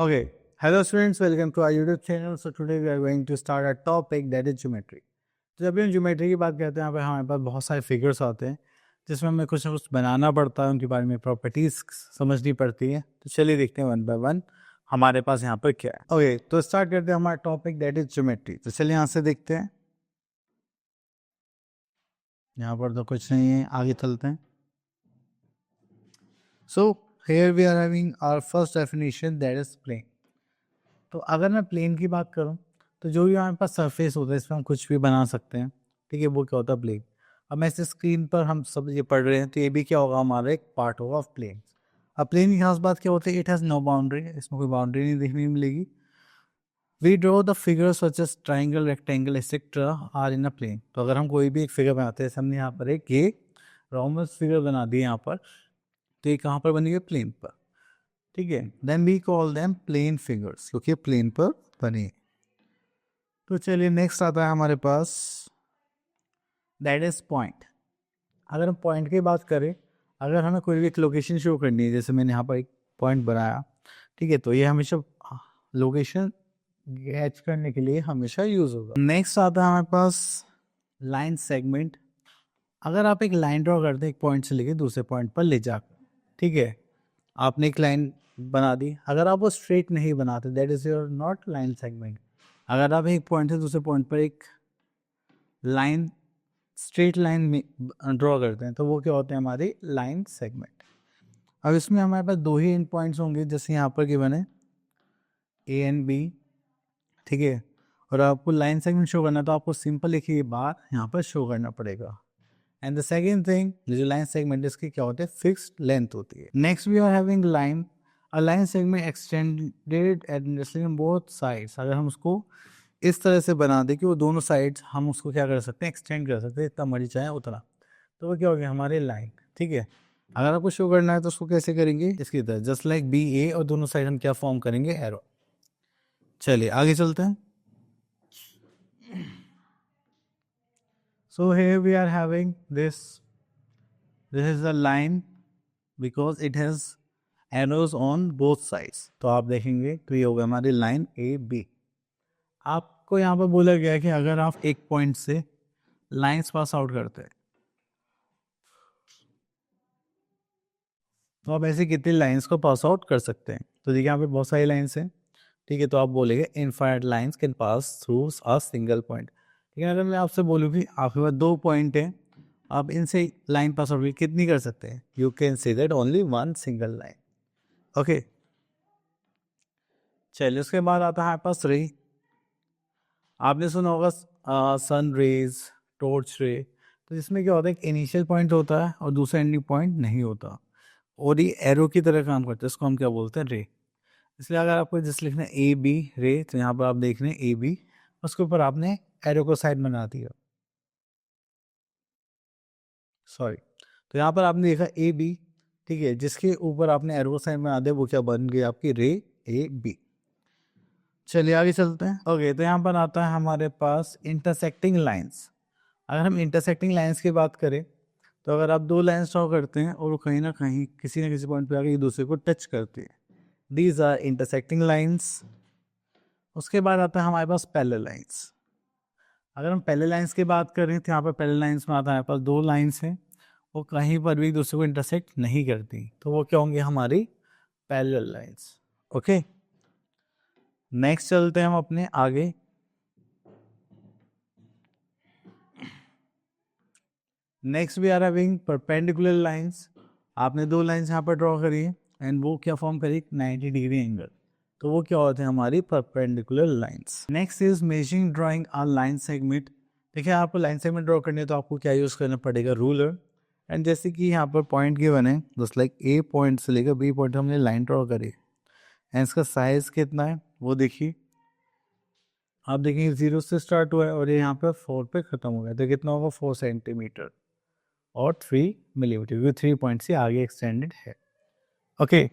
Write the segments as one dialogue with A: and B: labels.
A: Okay, hello students, welcome to our YouTube channel. So today we are going to start a topic that is geometry. तो जब भी हम geometry की बात करते हैं यहाँ पे हमारे पास बहुत सारे फिगर्स आते हैं जिसमें हमें कुछ ना कुछ बनाना पड़ता है, उनके बारे में प्रॉपर्टीज समझनी पड़ती है. तो चलिए देखते हैं वन बाय वन हमारे पास यहाँ पर क्या है. ओके, तो स्टार्ट करते हैं हमारा टॉपिक दैट इज ज्योमेट्री. तो चलिए यहाँ से देखते हैं. यहाँ पर तो कुछ नहीं है, आगे चलते हैं. सो here we are having our first definition that is plane. तो अगर मैं प्लेन की बात करूं तो जो भी हमारे पास सरफेस होता है इसमें हम कुछ भी बना सकते हैं. ठीक है, वो क्या होता है प्लेन. अब मैं इस स्क्रीन पर हम सब ये पढ़ रहे हैं तो ये भी क्या होगा, हमारा एक पार्ट होगा ऑफ प्लेन. अब प्लेन की खास बात क्या होती है, इट हैज़ नो बाउंड्री. इसमें कोई बाउंड्री नहीं देखने को मिलेगी. We draw the figure such as triangle, rectangle etcetera are in a plane. तो अगर हम कोई भी एक फिगर बनाते हैं, हमने यहाँ पर एक ये रोमस फिगर बना दी यहाँ पर, तो ये कहाँ पर बनी है, प्लेन पर. ठीक है, then we call them plane figures क्योंकि प्लेन पर बनी. तो चलिए नेक्स्ट आता है हमारे पास दैट इज पॉइंट. अगर हम पॉइंट की बात करें, अगर हमें कोई भी एक लोकेशन शो करनी है, जैसे मैंने यहाँ पर एक पॉइंट बनाया, ठीक है, तो ये हमेशा लोकेशन कैच करने के लिए हमेशा यूज होगा. नेक्स्ट आता है हमारे पास लाइन सेगमेंट. अगर आप एक लाइन ड्रॉ करते हैं एक पॉइंट से लेके दूसरे पॉइंट पर ले जाकर, ठीक है, आपने एक लाइन बना दी. अगर आप वो स्ट्रेट नहीं बनाते, that is your not line segment. अगर आप एक पॉइंट से दूसरे पॉइंट पर एक लाइन, स्ट्रेट लाइन में ड्रॉ करते हैं, तो वो क्या होते हैं, हमारी लाइन सेगमेंट. अब इसमें हमारे पास दो ही एंड पॉइंट्स होंगे, जैसे यहाँ पर गिवन है ए एंड बी. ठीक है, और आपको लाइन सेगमेंट शो करना है तो आपको सिंपल एक ही बार यहाँ पर शो करना पड़ेगा. एंड द सेकेंड थिंग, जो लाइन सेगमेंट इसकी क्या होती है, फिक्स्ड लेंथ होती है. Next we are having line. A line segment extended adjusting both sides. अगर हम उसको इस तरह से बना दें कि वो दोनों साइड्स हम उसको क्या कर सकते हैं, एक्सटेंड कर सकते हैं, इतना मर्जी चाहे उतना, तो वो क्या हो गया, हमारे लाइन. ठीक है, अगर आपको शो करना है तो उसको कैसे करेंगे, इसकी तरह जस्ट लाइक बी ए, और दोनों साइड हम क्या फॉर्म करेंगे, एरो. चलिए आगे चलते हैं. So here we are having this is a line because it has arrows on both sides. तो आप देखेंगे तो ये होगा हमारी लाइन ए बी. आपको यहाँ पर बोला गया है कि अगर आप एक पॉइंट से लाइंस पास आउट करते हैं तो आप ऐसे कितनी लाइंस को पास आउट कर सकते हैं. तो देखिए यहाँ पे बहुत सारी लाइंस हैं. ठीक है, तो आप बोलेंगे infinite lines can pass through a single point. ठीक है, अगर मैं आपसे बोलूँ कि आपके पास दो पॉइंट हैं, आप इनसे लाइन पास आउट कितनी कर सकते हैं, you can say that only one single line. Okay, चलिए उसके बाद आता है हमारे पास रे. आपने सुना होगा सन रेज, टॉर्च रे. तो इसमें क्या होता है, एक इनिशियल पॉइंट होता है और दूसरा एंडिंग पॉइंट नहीं होता, और ये एरो की तरह काम करता है. इसको हम क्या बोलते हैं, रे. इसलिए अगर आपको जिस लिखना है ए बी रे, तो यहाँ पर आप देख रहे हैं ए बी, उसके ऊपर आपने एरो को साइड बना दिया, सॉरी. तो यहाँ पर आपने देखा ए बी, ठीक है, जिसके ऊपर आपने एरो को साइड बना दिया, वो क्या बन गई आपकी, रे ए बी. चलिए आगे चलते हैं. ओके, तो यहाँ पर आता है हमारे पास इंटरसेक्टिंग लाइंस. अगर हम इंटरसेक्टिंग लाइंस की बात करें, तो अगर आप दो लाइंस ड्रॉ करते हैं और वो कहीं ना कहीं किसी न किसी पॉइंट पे आके एक दूसरे को टच करते हैं, दीज आर इंटरसेक्टिंग लाइंस. उसके बाद आता है हमारे पास पैरेलल लाइंस. अगर हम पैरेलल लाइंस की बात करें तो यहाँ पर पैरेलल लाइंस में आता है हमारे पास दो लाइंस हैं, वो कहीं पर भी एक दूसरे को इंटरसेक्ट नहीं करती, तो वो क्या होंगी, हमारी पैरेलल लाइंस. ओके, नेक्स्ट चलते हैं हम अपने आगे. Next we are having perpendicular lines. आपने दो लाइंस यहाँ पर ड्रॉ करी है एंड वो क्या फॉर्म करी, 90 डिग्री एंगल, तो वो क्या होते हैं, हमारी perpendicular lines. Next is measuring drawing a line segment. देखिए आपको लाइन सेगमेंट ड्रॉ करनी है तो आपको क्या यूज़ करना पड़ेगा, रूलर. एंड जैसे कि यहाँ पर पॉइंट गिवन है, जस्ट लाइक ए पॉइंट से लेकर बी पॉइंट हमने लाइन ड्रॉ करी, एंड इसका साइज कितना है वो देखिए. आप देखेंगे 0 से स्टार्ट हुआ है और ये यहाँ पे 4 पे ख़त्म हो गया, तो कितना होगा, 4 सेंटीमीटर और 3 मिलीमीटर, क्योंकि 3 पॉइंट से आगे एक्सटेंडेड है. ओके,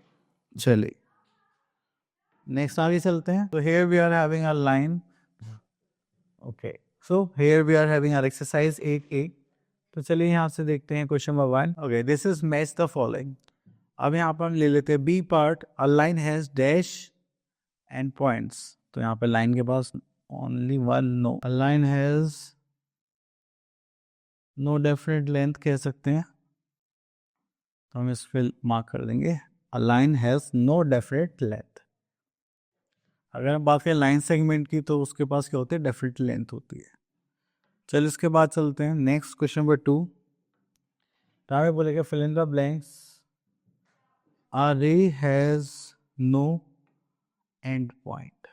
A: चलिए नेक्स्ट आगे चलते हैं. तो here we are having a line. Okay, so here we are having our exercise 8A. तो चलिए यहाँ से देखते हैं question number 1. Okay, this is match the following. अब यहाँ पर हम ले लेते हैं B part. A line has dash and points, तो यहाँ पे लाइन के पास only one no, a line has no definite length कह सकते हैं, तो हम इस पे मार्क कर देंगे a line has no definite length. अगर हम बात करें लाइन सेगमेंट की तो उसके पास क्या होती है, डेफिनेट लेंथ होती है। चल इसके बाद चलते हैं नेक्स्ट क्वेश्चन नंबर 2। तो हमें बोलेगा फिल इन द ब्लैंक्स, अ रे हैज नो एंड पॉइंट।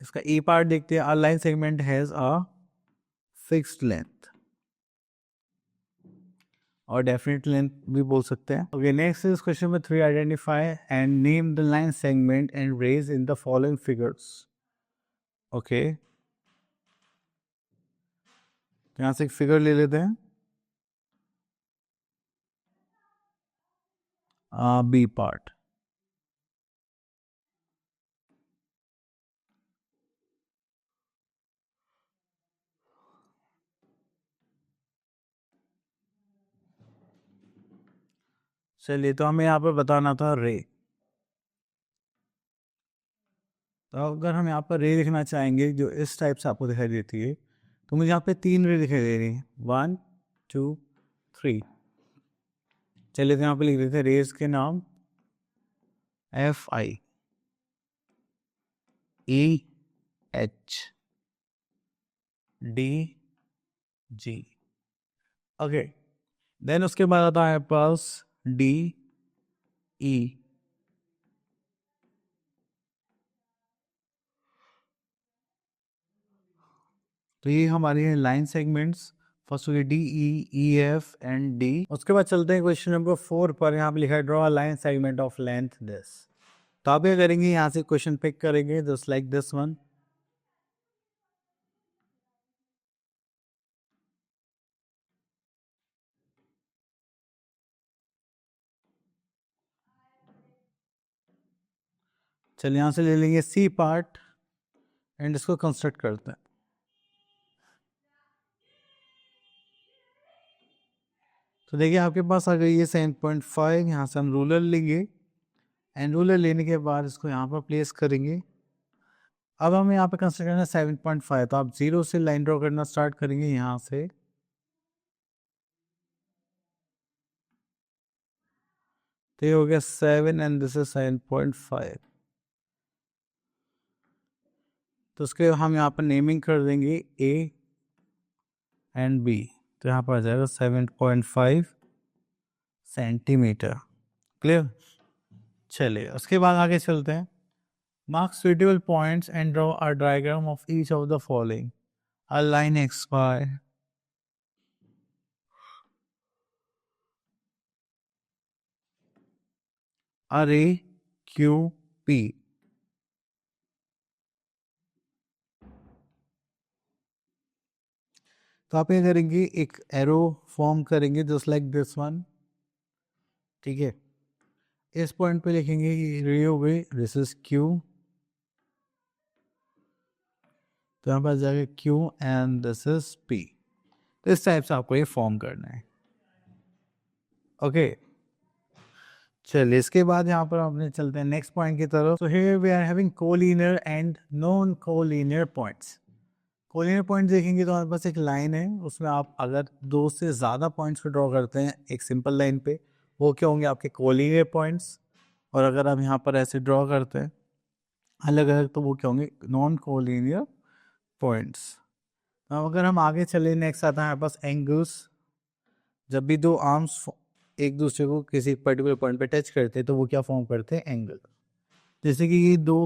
A: इसका ए पार्ट देखते हैं, a line segment has a fixed length, और डेफिनेट लेंथ भी बोल सकते हैं। Okay, next is question number 3, identify and name the line segment and rays in the following figures. Okay, यहाँ से एक फिगर ले लेते हैं, बी पार्ट। चलिए, तो हमें यहाँ पर बताना था रे। तो अगर हम यहाँ पर रे लिखना चाहेंगे जो इस टाइप से आपको दिखाई देती है, तो मुझे यहाँ पे 3 रे दिखाई दे रही है, 1 2 3। चलिए, तो यहाँ पे लिख देते हैं रेज के नाम, FI EH DG। Okay, then उसके बाद आता है पास DE। तो ये हमारी है लाइन सेगमेंट्स, फर्स्ट हो गई DE, EF एंड D। उसके बाद चलते हैं क्वेश्चन नंबर 4 पर। यहाँ पे लिखा है draw a line segment of length this. तो आप क्या करेंगे, यहाँ से क्वेश्चन पिक करेंगे जस्ट लाइक दिस वन। चलिए, यहाँ से ले लेंगे सी पार्ट एंड इसको कंस्ट्रक्ट करते हैं। तो देखिए आपके पास आ गई है 7.5, यहाँ से हम रूलर लेंगे एंड रूलर लेने के बाद इसको यहाँ पर प्लेस करेंगे। अब हमें यहाँ पे कंस्ट्रक्ट करना है 7.5, तो आप 0 से लाइन ड्रॉ करना स्टार्ट करेंगे यहाँ से। तो ये हो गया 7 एंड दिस इज 7.5। तो उसके हम यहाँ पर नेमिंग कर देंगे A एंड B। तो यहाँ पर आ जाएगा 7.5 सेंटीमीटर। क्लियर। चलिए, उसके बाद आगे चलते हैं। Mark suitable points and draw a diagram of each of the following, a line XY, अ रे QP। तो आप क्या करेंगे, एक एरो फॉर्म करेंगे जस्ट लाइक दिस वन। ठीक है, इस पॉइंट पे लिखेंगे कि रे हो गई, दिस इज Q। तो यहाँ पर जाएगा Q and this is P। तो इस टाइप से आपको ये फॉर्म करना है। ओके, चलिए इसके बाद यहाँ पर अपने चलते हैं नेक्स्ट पॉइंट की तरफ। So here we are having collinear and non collinear points. Collinear point देखेंगे तो हमारे पास एक लाइन है, उसमें आप अगर 2 से ज़्यादा पॉइंट्स को ड्रॉ करते हैं एक सिंपल लाइन पे, वो क्या होंगे, आपके कोलिनियर पॉइंट्स। और अगर आप यहाँ पर ऐसे ड्रॉ करते हैं अलग अलग, तो वो क्या होंगे, नॉन कोलिनियर पॉइंट्स। अब अगर हम आगे चले, नेक्स्ट आता है हमारे पास एंगल्स। जब भी दो आर्म्स एक दूसरे को किसी पर्टिकुलर पॉइंट पे टच करते हैं तो वो क्या फॉर्म करते हैं, एंगल। जैसे कि ये दो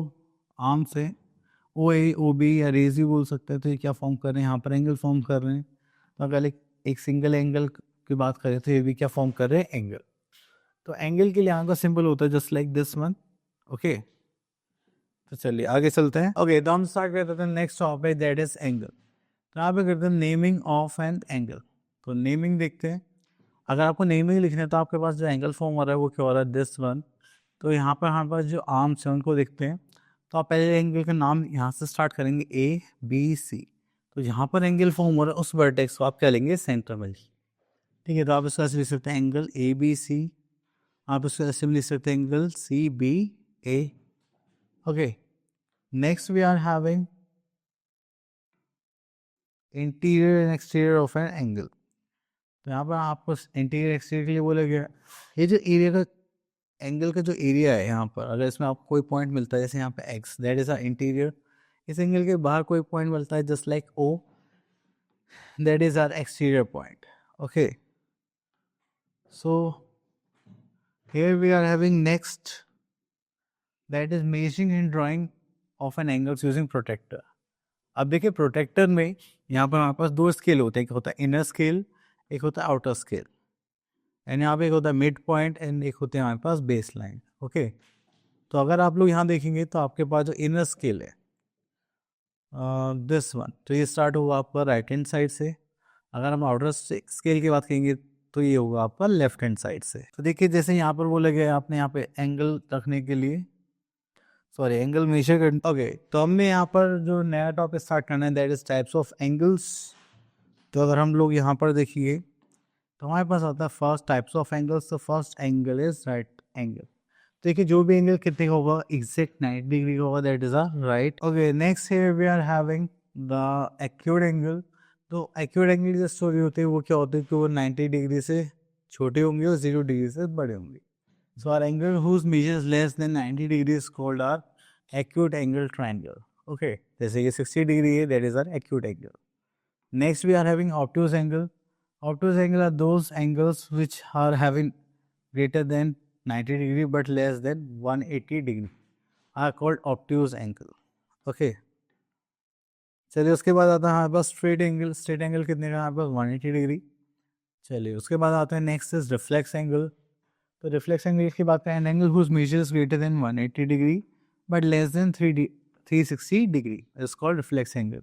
A: आर्म्स हैं, OA OB या रेज भी बोल सकते हैं, तो ये क्या फॉर्म कर रहे हैं, यहाँ पर एंगल फॉर्म कर रहे हैं। तो अगर एक सिंगल एंगल की बात करें तो ये भी क्या फॉर्म कर रहे हैं, एंगल। तो एंगल के लिए यहाँ का सिंबल होता है just like this one. Okay, तो चलिए आगे चलते हैं। ओके, तो हम स्टार्ट करते हैं next topic, that is angle. तो यहाँ पे करते हैं नेमिंग ऑफ एन एंगल। तो नेमिंग देखते हैं। अगर आपको नेमिंग लिखना है तो आपके पास जो एंगल फॉर्म हो रहा है वो क्या हो रहा है, दिस वन। तो यहाँ पर हमारे पास जो आर्म्स हैं उनको देखते हैं। तो आप पहले एंगल का नाम यहाँ से स्टार्ट करेंगे, A B C। तो यहाँ पर एंगल फॉर्म हो रहा है, उस वर्टेक्स को आप क्या लेंगे, सेंटर में। ठीक ठीक है, तो आप इसको ऐसे लिख सकते हैं एंगल ए बी सी, आप इसको ऐसे भी लिख सकते हैं angle C B A. Okay, next we are having interior and exterior of an angle. तो यहाँ पर आपको इंटीरियर एक्सटीरियर के लिए बोला गया ये जो एरिया का एंगल का जो एरिया है यहाँ पर, अगर इसमें आपको कोई पॉइंट मिलता है जैसे यहाँ पे X, that is a interior. इस एंगल के बाहर कोई पॉइंट मिलता है just like O, that is our exterior point. Okay, so here we are having next that is measuring and drawing of an angle using protractor. अब देखिए protector में यहाँ पर हमारे पास दो स्केल होते हैं, एक होता है इनर स्केल, एक होता है आउटर स्केल, एंड यहाँ पे एक होता है मिड पॉइंट एंड एक होते हैं हमारे पास बेस लाइन। ओके, तो अगर आप लोग यहाँ देखेंगे तो आपके पास जो इनर स्केल है दिस वन, तो ये स्टार्ट होगा आपका राइट हैंड साइड से। अगर हम आउटर स्केल की बात करेंगे तो ये होगा आपका लेफ्ट हैंड साइड से। तो देखिए जैसे यहाँ पर बोला गया आपने यहाँ पे एंगल रखने के लिए, सॉरी एंगल मेजर कर। ओके, तो हमने यहाँ पर जो नया टॉपिक स्टार्ट करना है that is types of angles. तो अगर हम लोग यहाँ पर देखिए तो हमारे पास आता है फर्स्ट टाइप्स ऑफ एंगल्स। तो first angle is right angle. देखिए जो भी एंगल कितने का होगा, एग्जैक्ट 90 डिग्री का होगा, that is a right. Okay, next here we are having the acute angle. तो एक्यूट एंगल की जो स्टोरी होती है वो क्या होती है कि वो 90 डिग्री से छोटे होंगे और 0 डिग्री से बड़े होंगे। So are angle whose measures less than 90 degree is called are acute angle triangle. Okay, जैसे ये 60 डिग्री है, that is are acute angle. Next we are having obtuse angle. Obtuse angle are those angles which are having greater than 90 degree but less than 180 degree are called obtuse angle. Okay. चलिए उसके बाद आता है हमारे पास straight angle. Straight angle कितने का है हमारे पास 180 डिग्री। चलिए उसके बाद आते हैं नेक्स्ट इज रिफ्लेक्स एंगल। तो रिफ्लेक्स एंगल की बात करें, angle whose measures greater than 180 degree but less than 360 degree is called reflex angle.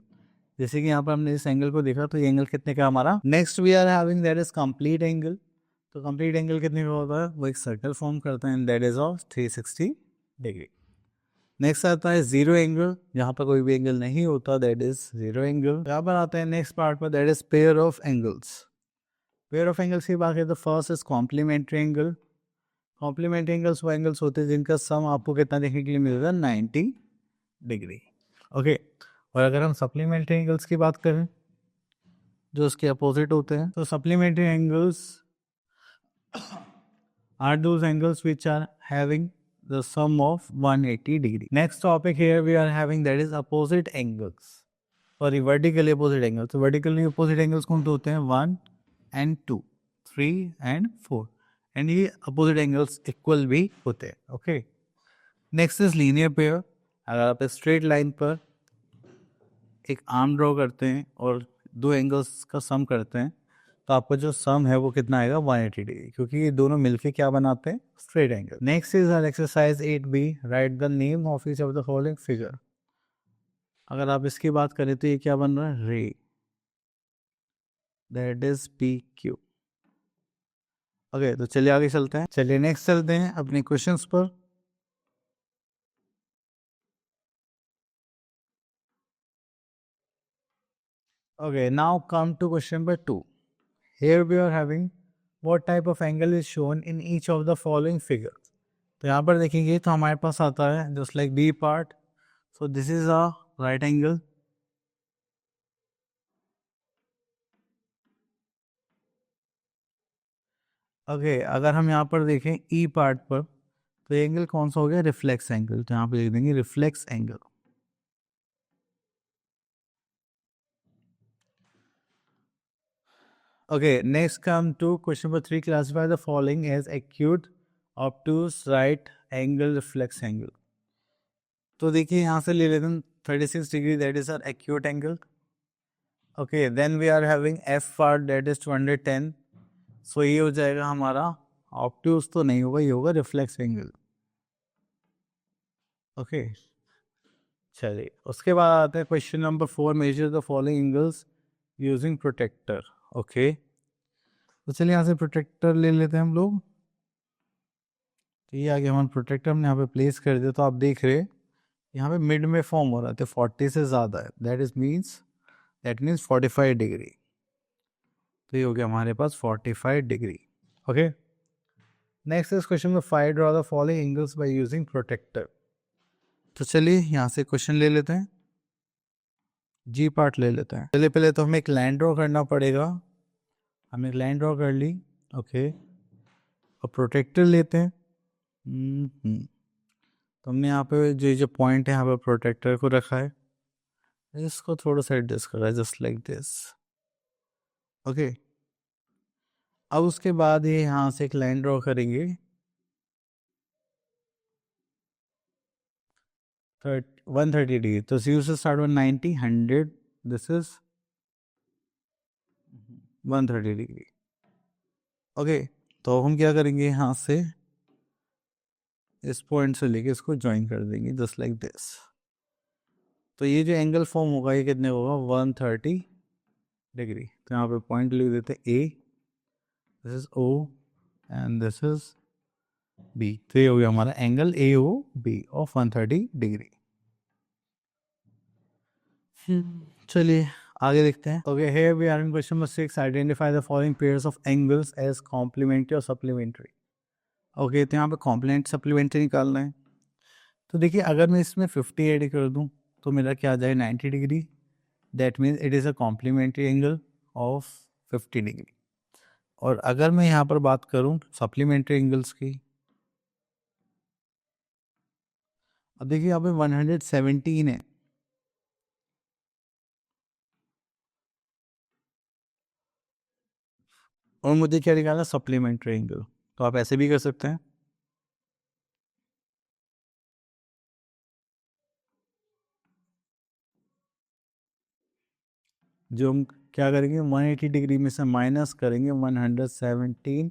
A: जैसे कि यहाँ पर हमने इस एंगल को देखा तो ये एंगल कितने का हमारा। Next we are having that is complete angle. तो कंप्लीट एंगल कितने का होता है, वो एक सर्कल फॉर्म करते हैं, that is of 360 degree. Next आता है जीरो एंगल, जहाँ पर कोई भी एंगल नहीं होता, दैट इज जीरो एंगल। यहाँ पर आते हैं नेक्स्ट पार्ट पर, that is pair of angles. Pair of angles की बात करें तो first is complementary angle. Complementary angles वो एंगल्स होते हैं जिनका सम आपको कितना देखने के लिए मिलेगा, 90 डिग्री। ओके, और अगर हम सप्लीमेंट्री एंगल्स की बात करें जो उसके अपोजिट होते हैं, तो supplementary angles are those angles which are having the sum of 180 degree. Next topic here we are having that is opposite angles. Sorry, vertically opposite angles. तो वर्टिकली अपोजिट एंगल्स कौन से होते हैं, 1 and 2, 3 and 4, एंड ये opposite angles equal भी होते हैं। Okay, next is linear pair. अगर आप स्ट्रेट लाइन पर एक आर्म ड्रॉ करते हैं और दो एंगल्स का सम करते हैं तो आपका जो सम है वो कितना आएगा, 180 डिग्री, क्योंकि ये दोनों मिलके क्या बनाते हैं, straight angle. Next is our exercise 8B, write the name of each of the following figure. अगर आप इसकी बात करें तो ये क्या बन रहा है, रे, दैट इज PQ। ओके, तो चलिए आगे चलते हैं। चलिए नेक्स्ट चलते हैं अपने क्वेश्चंस पर। Okay, now come to question number 2. Here we are having what type of angle is shown in each of the following figures. तो यहाँ पर देखेंगे तो हमारे पास आता है just like B part. So this is a right angle. Okay, अगर हम यहाँ पर देखें E part पर तो ये एंगल कौन सा हो गया, रिफ्लेक्स एंगल। तो यहाँ पे लिख देंगे reflex angle. Okay, next come to question number 3. Classify the following as acute, obtuse, right angle, reflex angle. तो देखिए यहाँ से ले लेते हैं 36 degree, that is our acute angle. Okay, then we are having F part that is 210। सो ये हो जाएगा हमारा ऑब्ट्यूज, तो नहीं होगा, ये होगा रिफ्लेक्स एंगल। ओके, चलिए उसके बाद आते हैं question number 4, measure the following angles using protractor. Okay, तो चलिए यहाँ से प्रोटेक्टर ले लेते हैं हम लोग। तो ये आगे हमारा प्रोटेक्टर हमने यहाँ पे प्लेस कर दिया। तो आप देख रहे हैं यहाँ पे मिड में फॉर्म हो रहा है, तो 40 से ज़्यादा है, दैट मीन्स 45 डिग्री। तो ये हो गया हमारे पास 45 degree. Okay, next is question number 5, draw the following angles by using protractor. तो चलिए यहाँ से क्वेश्चन ले लेते हैं, जी पार्ट ले लेते हैं। चलिए पहले तो हमें एक लाइन ड्रॉ करना पड़ेगा। हमने एक लाइन ड्रॉ कर ली, ओके, और प्रोटेक्टर लेते हैं। तो हमने यहाँ पे जो पॉइंट है यहाँ पे प्रोटेक्टर को रखा है, इसको थोड़ा सा एडजस्ट करा है, जस्ट लाइक दिस। ओके, अब उसके बाद ये यहाँ से एक लाइन ड्रॉ करेंगे 130 डिग्री। तो 0 से start 190, 100, this is 130 degree. Okay, तो हम क्या करेंगे, यहाँ से इस पॉइंट से लेके इसको ज्वाइन कर देंगे जस्ट लाइक दिस। तो ये जो एंगल फॉर्म होगा ये कितने होगा, 130 डिग्री। तो यहाँ पे पॉइंट लिख देते हैं A, this is O and this is B. तो ये हो गया हमारा angle A O B of 130 degree. चलिए आगे देखते हैं। Okay, here we are in question number 6, identify the following pairs of angles as complementary और सप्लीमेंट्री। ओके, तो यहाँ पे कॉम्प्लीमेंट सप्लीमेंट्री निकालना है। तो देखिए अगर मैं इसमें 50 ऐड कर दूँ तो मेरा क्या आ जाए, 90 degree. That means it is a complementary angle of 50 degree. और अगर मैं यहाँ पर बात करूँ सप्लीमेंट्री एंगल्स की, अब देखिए यहाँ पे 117 है, और मुझे क्या निकालना, सप्लीमेंट्री एंगल। तो आप ऐसे भी कर सकते हैं, जो हम क्या करेंगे 180 डिग्री में से माइनस करेंगे 117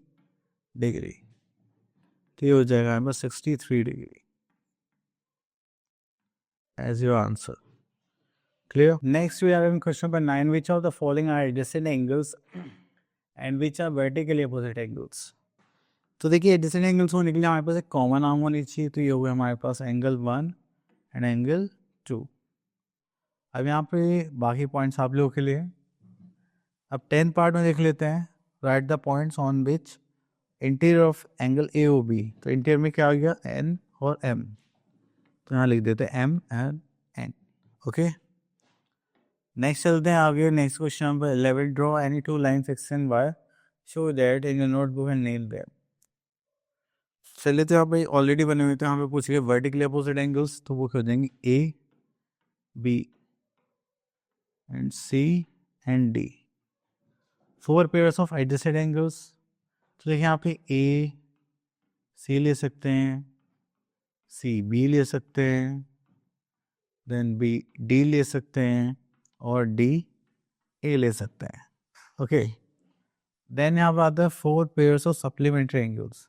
A: डिग्री, तो ये हो जाएगा हमारे 63 degree as your answer. Clear. Next we are in question number 9, which of the following are adjacent angles and which are vertically opposite angles. तो देखिए एडजेसेंट एंगल्स होने के लिए हमारे पास एक कॉमन आर्म होनी चाहिए। तो ये हो गया हमारे पास एंगल 1 एंड एंगल 2। अब यहाँ पे बाकी पॉइंट्स आप लोगों के लिए। अब 10th पार्ट में देख लेते हैं, write the points on which interior of angle A O B. तो इंटीरियर में क्या आ गया, एन और एम। तो यहाँ लिख देते हैं M and N. Okay, next चलते हैं आगे। Next question number 11, draw any two line X and Y, show that in your notebook and name them. चलिए तो यहाँ पे ऑलरेडी बने हुए थे, यहाँ पे पूछ गए वर्टिकली अपोजिट एंगल्स, तो वो हो जाएंगे A B and C and D. 4 pairs of adjacent angles. तो देखिए यहाँ पे ए सी ले सकते हैं, सी बी ले सकते हैं, देन बी डी ले सकते हैं, और डी ए ले सकते हैं। ओके, देन यहाँ पर आता है 4 पेयर्स ऑफ सप्लीमेंट्री एंगल्स।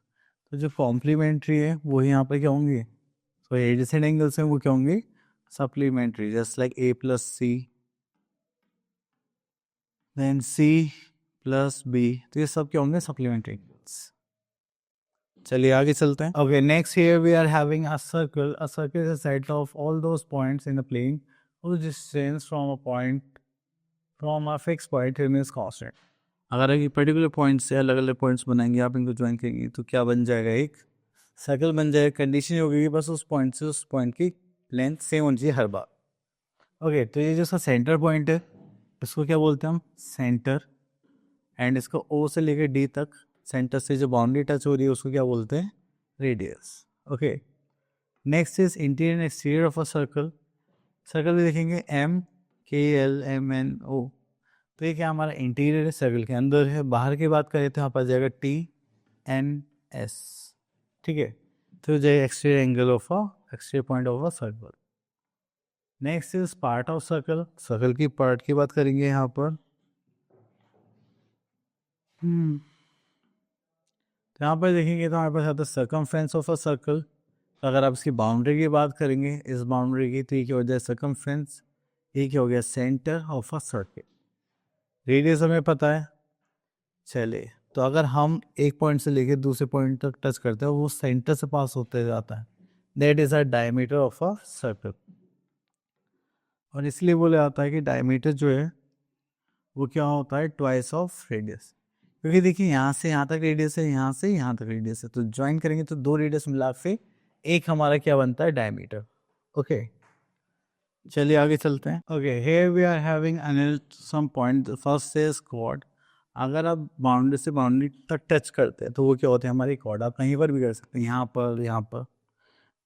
A: तो जो कॉम्प्लीमेंट्री है वो यहाँ पर क्या होंगे, तो एडजेसेंट एंगल्स हैं वो क्या होंगे, supplementary, just like A plus C, then C plus B. तो ये सब क्या होंगे, सप्लीमेंट्री एंगल्स। चलिए आगे चलते हैं। Okay, next here we are having a circle. A circle is a set of all those points in the plane whose distance from a point from a fixed point remains constant। अगर एक particular point से अलग अलग points बनाएंगे, आप इनको join करेंगे, तो क्या बन जाएगा, एक सर्कल बन जाएगा। कंडीशन ये होगी कि बस उस पॉइंट से उस पॉइंट की लेंथ सेम होनी चाहिए हर बार। ओके, तो ये जो इसका सेंटर पॉइंट है इसको क्या बोलते हैं हम, सेंटर। एंड इसको ओ से लेकर डी तक सेंटर से जो बाउंड्री टच हो रही है उसको क्या बोलते हैं, radius. Okay, next is interior and exterior of a circle. Circle भी देखेंगे एम के एल एम एन ओ। तो ये क्या हमारा इंटीरियर है, सर्कल के अंदर है। बाहर की बात करें तो यहाँ पर जाएगा टी एन एस, ठीक है। तो जाएगा exterior angle of a exterior point of a circle. Next is part of circle. Circle की पार्ट की बात करेंगे यहाँ पर। तो यहाँ पर देखेंगे तो हमारे पास आता है सर्कमफ्रेंस ऑफ अ सर्कल। तो अगर आप इसकी बाउंड्री की बात करेंगे, इस बाउंड्री की, तो ये क्या हो जाए, सर्कमफ्रेंस। ये क्या हो गया, centre of a circle. Radius हमें पता है। चलिए, तो अगर हम एक पॉइंट से लेकर दूसरे पॉइंट तक टच करते हैं, वो सेंटर से पास होते जाता है, that is a diameter of a circle. और इसलिए बोला जाता है कि डायमीटर जो है वो क्या होता है, ट्वाइस ऑफ रेडियस। क्योंकि देखिए यहाँ से यहाँ तक रेडियस है, यहाँ से यहाँ तक रेडियस है, तो ज्वाइन करेंगे तो दो रेडियस मिला के एक हमारा क्या बनता है, डायमीटर। ओके, चलिए आगे चलते हैं। Okay, here we are having some point. First is chord. अगर आप बाउंड्री से बाउंड्री तक टच करते हैं तो वो क्या होते हैं, हमारी कॉर्ड। आप कहीं पर भी कर सकते हैं, यहाँ पर, यहाँ पर,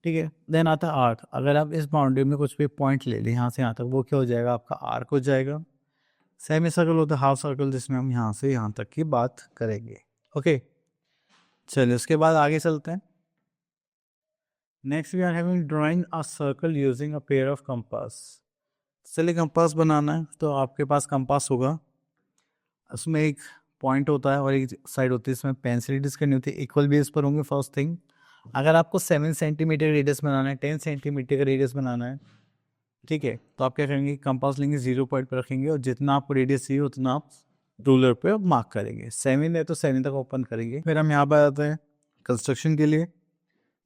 A: ठीक है। देन आता है आर्क। अगर आप इस बाउंड्री में कुछ भी पॉइंट ले लें यहाँ से यहाँ तक, वो क्या हो जाएगा, आपका आर्क हो जाएगा। सेमी सर्कल होता है हाफ सर्कल, जिसमें हम यहाँ से यहाँ तक की बात करेंगे। ओके, चलिए उसके बाद आगे चलते हैं। Next we are having drawing a circle using a pair of compass. चलिए कंपास बनाना है, तो आपके पास कंपास होगा, उसमें एक पॉइंट होता है और एक साइड होती है, इसमें पेंसिल डिस करनी होती है, इक्वल बेस पर होंगे। फर्स्ट थिंग, अगर आपको 7 सेंटीमीटर रेडियस बनाना है, 10 सेंटीमीटर का रेडियस बनाना है, ठीक है, तो आप क्या करेंगे, कंपास लेंगे, 0 पॉइंट पर रखेंगे और जितना आपको रेडियस चाहिए उतना आप रूलर पे मार्क करेंगे। 7 है तो 7 तक ओपन करेंगे। फिर हम यहाँ पर आते हैं कंस्ट्रक्शन के लिए।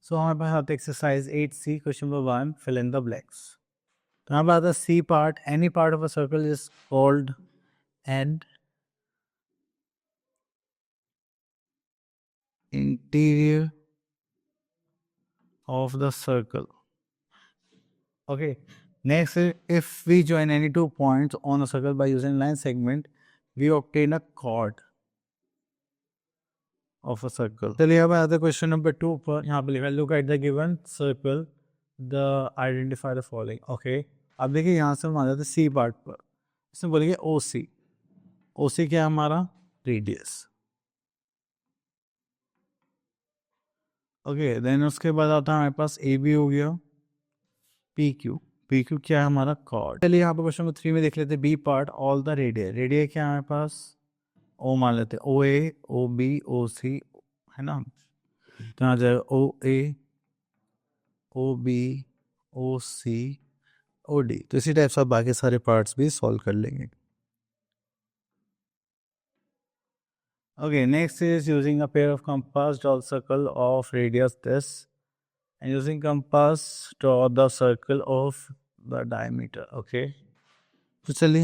A: सो हमारे पास आते हैं exercise 8C, question number 1, fill in the blanks. तो यहाँ पर आता है C part, any part of a circle is called and interior of the circle. Okay, next, if we join any two points on a circle by using line segment, we obtain a chord of a circle. चलिए अब आते हैं question number 2 पर। यहाँ पर लिखा है look at the given circle, the identify the following. Okay, अब देखिए यहाँ से हम आ जाते हैं सी पार्ट पर। इसमें बोलेंगे ओ सी। ओ सी क्या है हमारा, रेडियस। ओके, देन उसके बाद आता है हमारे पास ए बी हो गया, पी क्यू। पी क्यू क्या है हमारा, कॉर्ड। चलिए यहाँ पर क्वेश्चन नंबर 3 में देख लेते हैं B part, all the radius. Radius क्या है हमारे पास, ओ मान लेते हैं, ओ ए, ओ बी, ओ सी, है ना। तो यहाँ जाएगा ओ ए, ओ बी, ओ सी, ओ डी। तो इसी टाइप से आप बाकी सारे पार्ट्स भी सॉल्व कर लेंगे। Okay, next is using a pair of compass, draw circle of radius this, and using compass draw the circle of the diameter. Okay, तो चलिए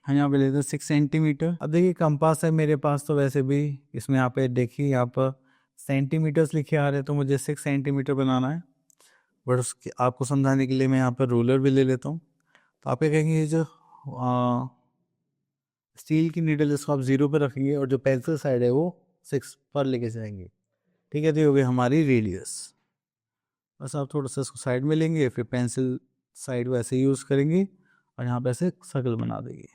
A: हम यहाँ पे लेते हैं 6 सेंटीमीटर। अब देखिए कंपास है मेरे पास, तो वैसे भी इसमें यहाँ पे देखिए, यहाँ पर सेंटीमीटर्स लिखे आ रहे हैं, तो मुझे 6 सेंटीमीटर बनाना है। बट उसके आपको समझाने के लिए मैं यहाँ पर रूलर भी ले लेता हूँ। तो आप क्या कहेंगे, ये जो स्टील की नीडल इसको आप 0 पर रखेंगे और जो पेंसिल साइड है वो 6 पर लेके जाएंगे। ठीक है, तो ये हो गई हमारी रेडियस। बस आप थोड़ा सा इसको साइड में लेंगे, फिर पेंसिल साइड वैसे यूज़ करेंगे और यहाँ पे ऐसे सर्कल बना देंगे।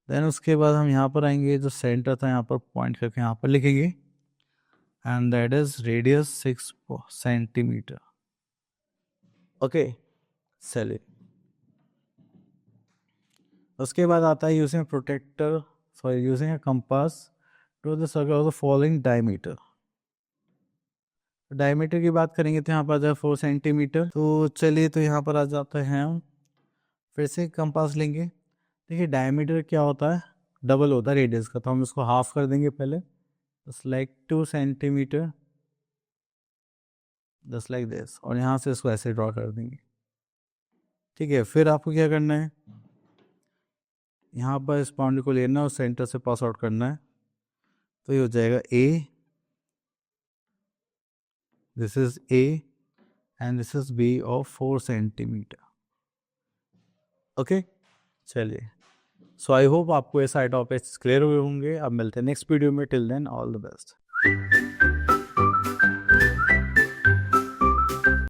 A: देन उसके बाद हम यहाँ पर आएंगे, जो सेंटर था यहाँ पर पॉइंट करके यहाँ पर लिखेंगे, and that is radius 6 centimetre. Okay, चलिए उसके बाद आता है using protractor, sorry using a compass to the circle of the following diameter. Diameter की बात करेंगे तो यहाँ पर आ जाए 4 सेंटीमीटर। तो चलिए, तो यहाँ पर आ जाते हैं हम, फिर से कंपास लेंगे। देखिए डायमीटर क्या होता है, डबल होता है रेडियस का, तो हम इसको हाफ कर देंगे पहले, just like 2 centimetre, just like this, और यहाँ से इसको ऐसे ड्रॉ कर देंगे। ठीक है, फिर आपको क्या करना है, यहाँ पर इस बाउंड्री को लेना और सेंटर से पास आउट करना है। तो ये हो जाएगा A, this is A and this is B of 4 centimetre. Okay, चलिए, सो आई होप आपको ये सारे टॉपिक्स क्लियर हुए होंगे। अब मिलते हैं नेक्स्ट वीडियो में, till then all the best.